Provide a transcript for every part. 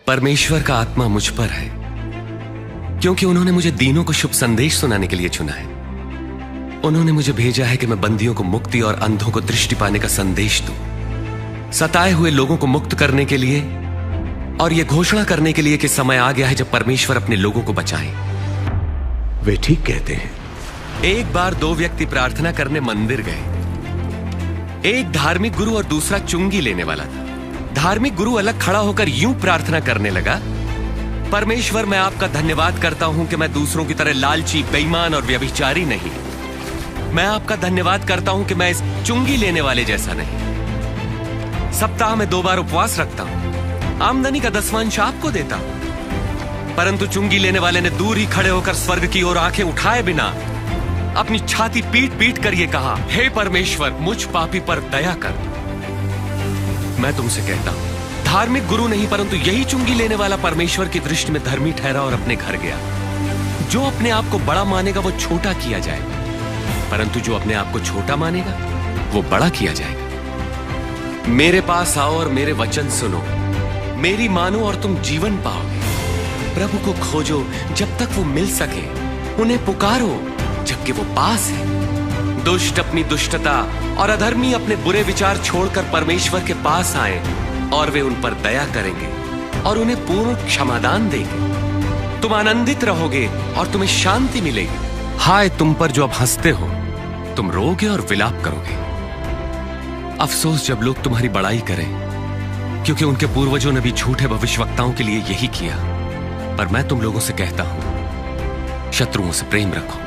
परमेश्वर का आत्मा मुझ पर है, क्योंकि उन्होंने मुझे दीनों को शुभ संदेश सुनाने के लिए चुना है। उन्होंने मुझे भेजा है कि मैं बंदियों को मुक्ति और अंधों को दृष्टि पाने का संदेश दूं, सताए हुए लोगों को मुक्त करने के लिए और यह घोषणा करने के लिए कि समय आ गया है जब परमेश्वर अपने लोगों को बचाए। वे ठीक कहते हैं। एक बार दो व्यक्ति प्रार्थना करने मंदिर गए। एक धार्मिक गुरु और दूसरा चुंगी लेने वाला था। धार्मिक गुरु अलग खड़ा होकर यूं प्रार्थना करने लगा, परमेश्वर, मैं आपका धन्यवाद करता हूं कि मैं दूसरों की तरह लालची, बेईमान और व्यभिचारी नहीं। मैं आपका धन्यवाद करता हूं कि मैं इस चुंगी लेने वाले जैसा नहीं। सप्ताह में 2 बार उपवास रखता हूं, आमदनी का 10वां आपको देता हूं। परंतु चुंगी लेने वाले ने दूर ही खड़े होकर स्वर्ग की ओर आंखें उठाए बिना अपनी छाती पीट पीट कर यह कहा, हे परमेश्वर, मुझ पापी पर दया कर। मैं तुमसे कहता हूं, धार्मिक गुरु नहीं परंतु यही चुंगी लेने वाला परमेश्वर की दृष्टि में धर्मी ठहरा और अपने घर गया। जो अपने आप को बड़ा मानेगा वो छोटा किया जाएगा, परंतु जो अपने आप को छोटा मानेगा वो बड़ा किया जाएगा। मेरे पास आओ और मेरे वचन सुनो, मेरी मानो और तुम जीवन पाओगे। प्रभु को खोजो जब तक वो मिल सके, उन्हें पुकारो जबकि वो पास है। दुष्ट अपनी दुष्टता और अधर्मी अपने बुरे विचार छोड़कर परमेश्वर के पास आए और वे उन पर दया करेंगे और उन्हें पूर्ण क्षमादान देंगे। तुम आनंदित रहोगे और तुम्हें शांति मिलेगी। हाय तुम पर जो अब हंसते हो, तुम रोगे और विलाप करोगे। अफसोस जब लोग तुम्हारी बड़ाई करें, क्योंकि उनके पूर्वजों ने भी झूठे भविष्यवक्ताओं के लिए यही किया। पर मैं तुम लोगों से कहता हूं, शत्रुओं से प्रेम रखो,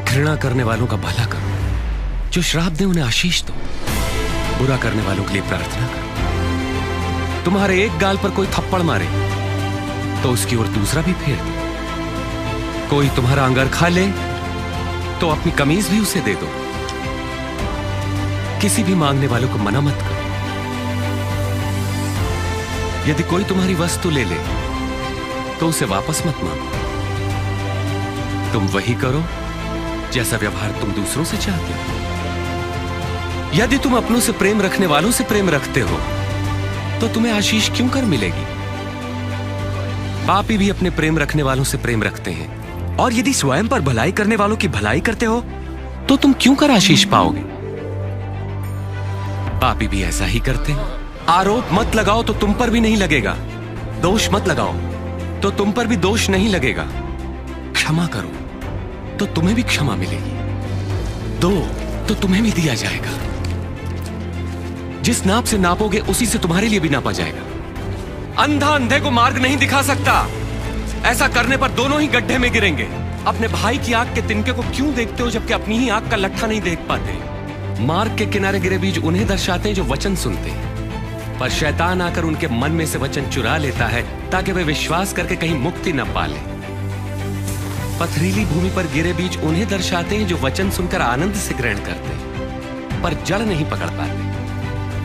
घृणा करने वालों का भला करो, जो श्राप दे उन्हें आशीष दो, बुरा करने वालों के लिए प्रार्थना करो। तुम्हारे एक गाल पर कोई थप्पड़ मारे तो उसकी ओर दूसरा भी फेर दो। कोई तुम्हारा अंगरखा ले तो अपनी कमीज भी उसे दे दो। किसी भी मांगने वालों को मना मत करो। यदि कोई तुम्हारी वस्तु ले ले तो उसे वापस मत मांगो। तुम वही करो जैसा व्यवहार तुम दूसरों से चाहते हो। यदि तुम अपनों से प्रेम रखने वालों से प्रेम रखते हो तो तुम्हें आशीष क्यों कर मिलेगी? पापी भी अपने प्रेम रखने वालों से प्रेम रखते हैं। और यदि स्वयं पर भलाई करने वालों की भलाई करते हो तो तुम क्यों कर आशीष पाओगे? पापी भी ऐसा ही करते हैं। आरोप मत लगाओ तो तुम पर भी नहीं लगेगा, दोष मत लगाओ तो तुम पर भी दोष नहीं लगेगा। क्षमा करो तो तुम्हें भी क्षमा मिलेगी, दो तो तुम्हें भी दिया जाएगा। जिस नाप से नापोगे उसी से तुम्हारे लिए भी नापा जाएगा। अंधा अंधे को मार्ग नहीं दिखा सकता, ऐसा करने पर दोनों ही गड्ढे में गिरेंगे। अपने भाई की आंख के तिनके को क्यों देखते हो जबकि अपनी ही आंख का लट्ठा नहीं देख पाते? मार्ग के किनारे गिरे बीज उन्हें दर्शाते हैं जो वचन सुनते हैं, पर शैतान आकर उनके मन में से वचन चुरा लेता है ताकि वे विश्वास करके कहीं मुक्ति न पाले। पथरीली भूमि पर गिरे बीज उन्हें दर्शाते हैं जो वचन सुनकर आनंद से ग्रहण करते हैं, पर जड़ नहीं पकड़ पाते।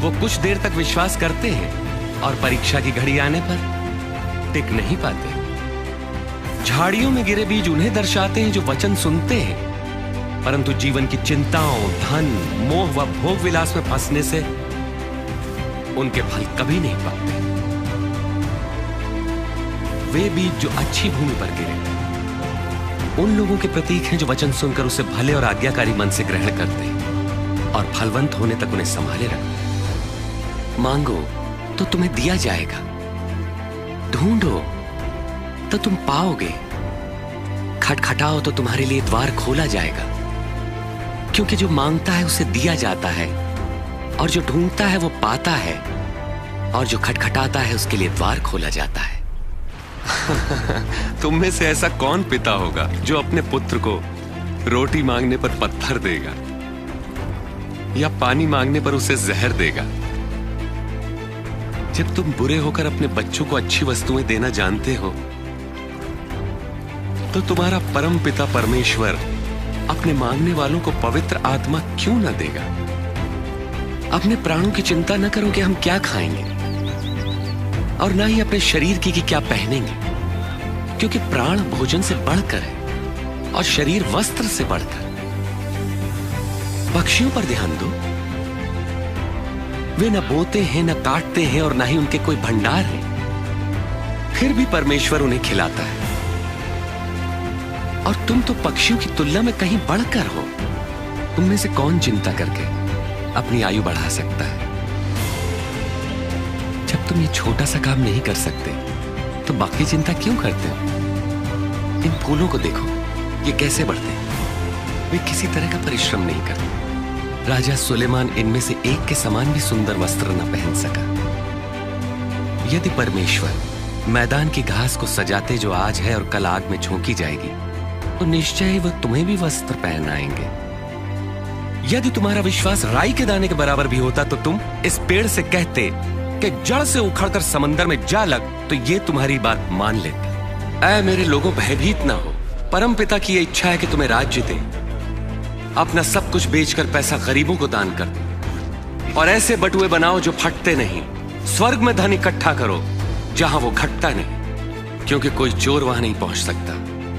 वो कुछ देर तक विश्वास करते हैं और परीक्षा की घड़ी आने पर टिक नहीं पाते। झाड़ियों में गिरे बीज उन्हें दर्शाते हैं जो वचन सुनते हैं, परंतु जीवन की चिंताओं, धन, मोह व भोग विलास में फंसने से उनके फल कभी नहीं पकते। वे बीज जो अच्छी भूमि पर गिरे उन लोगों के प्रतीक हैं जो वचन सुनकर उसे भले और आज्ञाकारी मन से ग्रहण करते हैं और फलवंत होने तक उन्हें संभाले रखते हैं। मांगो तो तुम्हें दिया जाएगा, ढूंढो तो तुम पाओगे, खटखटाओ तो तुम्हारे लिए द्वार खोला जाएगा। क्योंकि जो मांगता है उसे दिया जाता है, और जो ढूंढता है वो पाता है, और जो खटखटाता है उसके लिए द्वार खोला जाता है। तुम में से ऐसा कौन पिता होगा जो अपने पुत्र को रोटी मांगने पर पत्थर देगा या पानी मांगने पर उसे जहर देगा? जब तुम बुरे होकर अपने बच्चों को अच्छी वस्तुएं देना जानते हो तो तुम्हारा परम पिता परमेश्वर अपने मांगने वालों को पवित्र आत्मा क्यों न देगा? अपने प्राणों की चिंता न करो कि हम क्या खाएंगे, और ना ही अपने शरीर की कि क्या पहनेंगे, क्योंकि प्राण भोजन से बढ़कर है और शरीर वस्त्र से बढ़कर। पक्षियों पर ध्यान दो, वे न बोते हैं, न काटते हैं, और ना ही उनके कोई भंडार है, फिर भी परमेश्वर उन्हें खिलाता है। और तुम तो पक्षियों की तुलना में कहीं बढ़कर हो। तुम में से कौन चिंता करके अपनी आयु बढ़ा सकता है? जब तुम ये छोटा सा काम नहीं कर सकते तो बाकी चिंता क्यों करते हो? इन फूलों को देखो, ये कैसे बढ़ते हैं। वे किसी तरह का परिश्रम नहीं करते। राजा सुलेमान इनमें से एक के समान भी सुंदर वस्त्र न पहन सका। यदि परमेश्वर मैदान की घास को सजाते जो आज है और कल आग में झोंकी जाएगी, तो निश्चय ही वह तुम्हें भी वस्त्र पहनाएंगे। यदि तुम्हारा विश्वास राई के दाने के बराबर भी होता तो तुम इस पेड़ से कहते कि जड़ से उखड़कर समंदर में जा लग, तो ये तुम्हारी बात मान लेता। ऐ मेरे लोगों, भयभीत ना हो। परम पिता की यह इच्छा है कि तुम्हें राज्य दे। अपना सब कुछ बेचकर पैसा गरीबों को दान कर दो और ऐसे बटुए बनाओ जो फटते नहीं। स्वर्ग में धन इकट्ठा करो जहां वो घटता नहीं, क्योंकि कोई चोर वहां नहीं पहुंच सकता,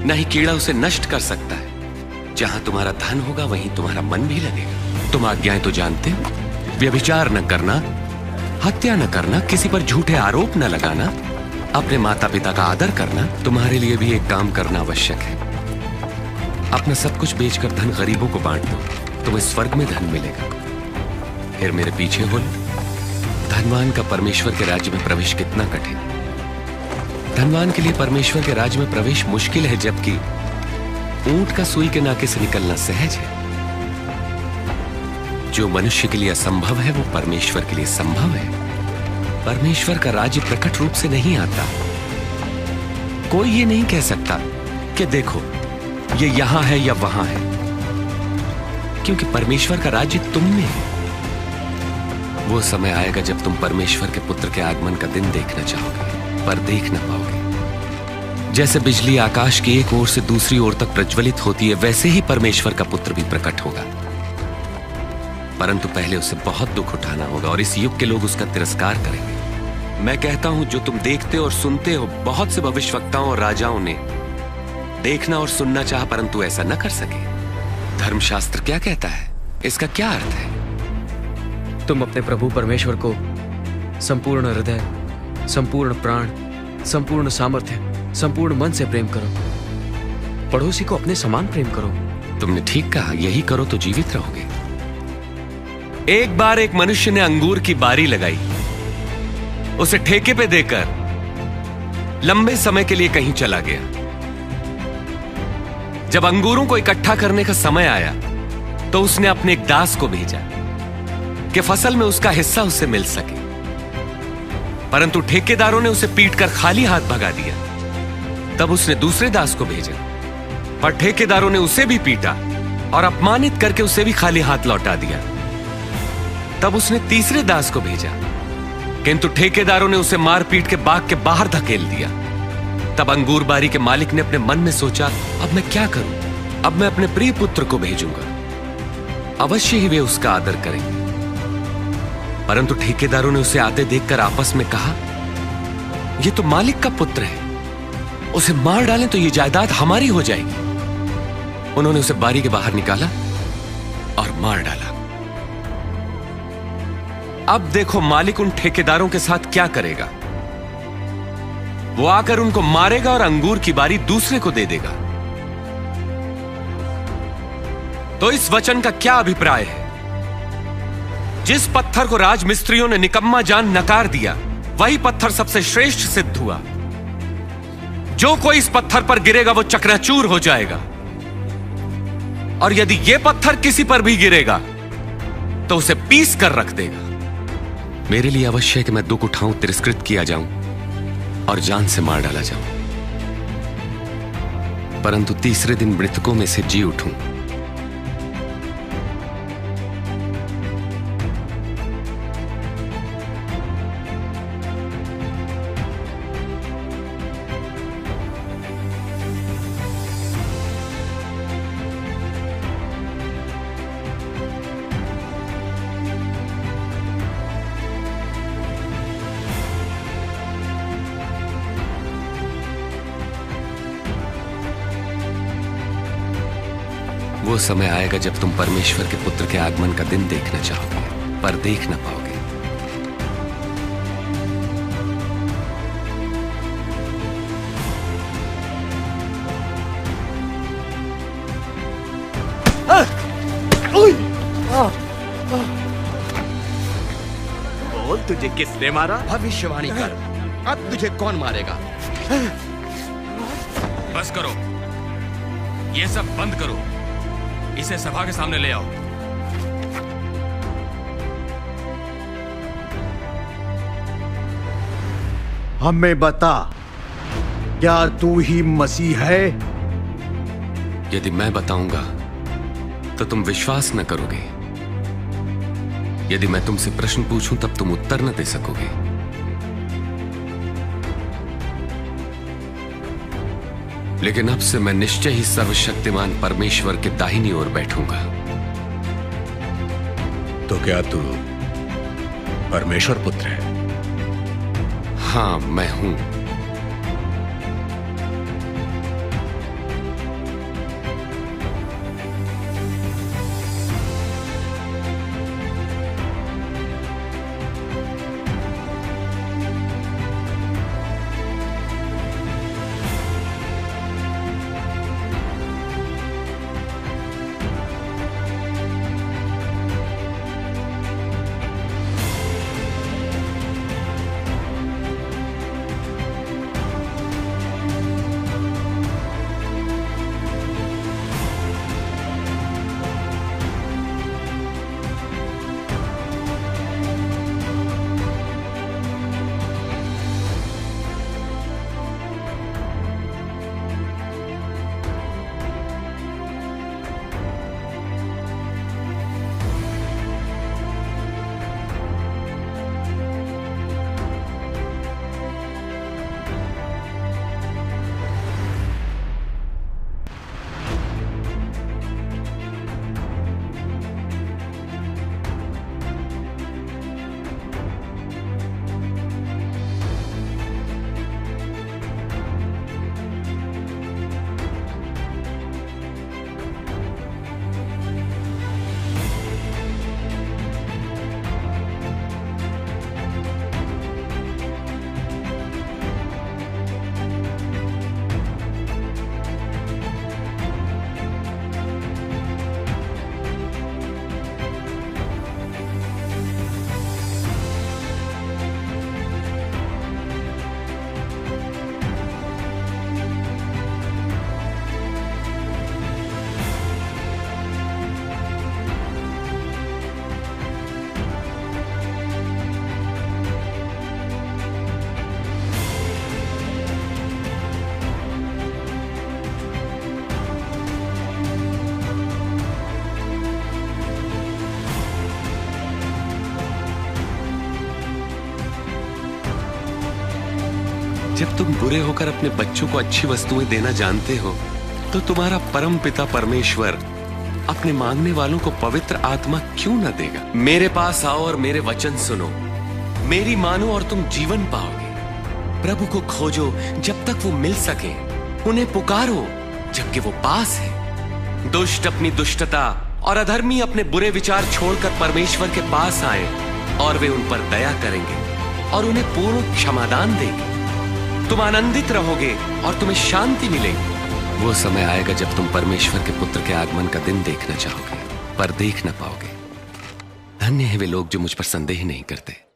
न ही कीड़ा उसे नष्ट कर सकता है। जहां तुम्हारा धन होगा वहीं तुम्हारा मन भी लगेगा। तुम आज्ञाएं तो जानते हो, व्यभिचार न करना, हत्या न करना, किसी पर झूठे आरोप न लगाना, अपने माता पिता का आदर करना। तुम्हारे लिए भी एक काम करना आवश्यक है। अपना सब कुछ बेचकर धन गरीबों को बांट दो, तुम्हें स्वर्ग में धन मिलेगा। फिर मेरे पीछे हो लो। धनवान का परमेश्वर के राज्य में प्रवेश कितना कठिन है। धनवान के लिए परमेश्वर के राज्य में प्रवेश मुश्किल है, जबकि ऊंट का सुई के नाके से निकलना सहज है। जो मनुष्य के लिए असंभव है वो परमेश्वर के लिए संभव है। परमेश्वर का राज्य प्रकट रूप से नहीं आता। कोई ये नहीं कह सकता कि देखो ये यहां है या वहां है, क्योंकि परमेश्वर का राज्य तुम में है। वो समय आएगा जब तुम परमेश्वर के पुत्र के आगमन का दिन देखना चाहोगे, पर देख ना पाओगे। जैसे बिजली आकाश की एक ओर से दूसरी ओर तक प्रज्वलित होती है, वैसे ही परमेश्वर का पुत्र भी प्रकट होगा। परंतु पहले उसे बहुत दुख उठाना होगा और इस युग के लोग उसका तिरस्कार करेंगे। मैं कहता हूं, जो तुम देखते और सुनते हो, बहुत से भविष्यवक्ताओं और राजाओं ने देखना और सुनना चाहा, परंतु ऐसा न कर सके। धर्मशास्त्र क्या कहता है? इसका क्या अर्थ है? तुम अपने प्रभु परमेश्वर को संपूर्ण हृदय, संपूर्ण प्राण, संपूर्ण सामर्थ्य, संपूर्ण मन से प्रेम करो। पड़ोसी को अपने समान प्रेम करो। तुमने ठीक कहा, यही करो तो जीवित रहोगे। एक बार एक मनुष्य ने अंगूर की बारी लगाई, उसे ठेके पे देकर लंबे समय के लिए कहीं चला गया। जब अंगूरों को इकट्ठा करने का समय आया तो उसने अपने एक दास को भेजा कि फसल में उसका हिस्सा उससे मिल सके, परंतु ठेकेदारों ने उसे पीटकर खाली हाथ भगा दिया। तब उसने दूसरे दास को भेजा, पर ठेकेदारों ने उसे भी पीटा और अपमानित करके उसे भी खाली हाथ लौटा दिया। तब उसने तीसरे दास को भेजा, किंतु ठेकेदारों ने उसे मार पीट के बाग के बाहर धकेल दिया। तब अंगूर बारी के मालिक ने अपने मन में सोचा, अब मैं क्या करूं? अब मैं अपने प्रिय पुत्र को भेजूंगा, अवश्य ही वे उसका आदर करेंगे। परंतु ठेकेदारों ने उसे आते देखकर आपस में कहा, यह तो मालिक का पुत्र है, उसे मार डालें तो यह जायदाद हमारी हो जाएगी। उन्होंने उसे बारी के बाहर निकाला और मार डाला। अब देखो मालिक उन ठेकेदारों के साथ क्या करेगा। वो आकर उनको मारेगा और अंगूर की बारी दूसरे को दे देगा। तो इस वचन का क्या अभिप्राय है? जिस पत्थर को राजमिस्त्रियों ने निकम्मा जान नकार दिया, वही पत्थर सबसे श्रेष्ठ सिद्ध हुआ। जो कोई इस पत्थर पर गिरेगा वो चकनाचूर हो जाएगा, और यदि यह पत्थर किसी पर भी गिरेगा तो उसे पीस कर रख देगा। मेरे लिए अवश्य है कि मैं दुख उठाऊं, तिरस्कृत किया जाऊं और जान से मार डाला जाऊं, परंतु तीसरे दिन मृतकों में से जी उठूं। वो समय आएगा जब तुम परमेश्वर के पुत्र के आगमन का दिन देखना चाहोगे, पर देख ना पाओगे। तुझे किसने मारा? भविष्यवाणी कर, अब तुझे कौन मारेगा? बस करो, ये सब बंद करो। इसे सभा के सामने ले आओ। हमें बता, क्या तू ही मसीह है? यदि मैं बताऊंगा तो तुम विश्वास न करोगे। यदि मैं तुमसे प्रश्न पूछूं तब तुम उत्तर न दे सकोगे। लेकिन अब से मैं निश्चय ही सर्वशक्तिमान परमेश्वर के दाहिनी ओर बैठूंगा। तो क्या तू परमेश्वर पुत्र है? हां, मैं हूं। जब तुम बुरे होकर अपने बच्चों को अच्छी वस्तुएं देना जानते हो, तो तुम्हारा परम पिता परमेश्वर अपने मांगने वालों को पवित्र आत्मा क्यों न देगा? मेरे पास आओ और मेरे वचन सुनो, मेरी मानो और तुम जीवन पाओगे। प्रभु को खोजो जब तक वो मिल सके, उन्हें पुकारो जबकि वो पास है। दुष्ट अपनी दुष्टता और अधर्मी अपने बुरे विचार छोड़कर परमेश्वर के पास आए और वे उन पर दया करेंगे और उन्हें पूर्ण क्षमादान देंगे। तुम आनंदित रहोगे और तुम्हें शांति मिलेगी। वो समय आएगा जब तुम परमेश्वर के पुत्र के आगमन का दिन देखना चाहोगे, पर देख ना पाओगे। धन्य है वे लोग जो मुझ पर संदेह नहीं करते।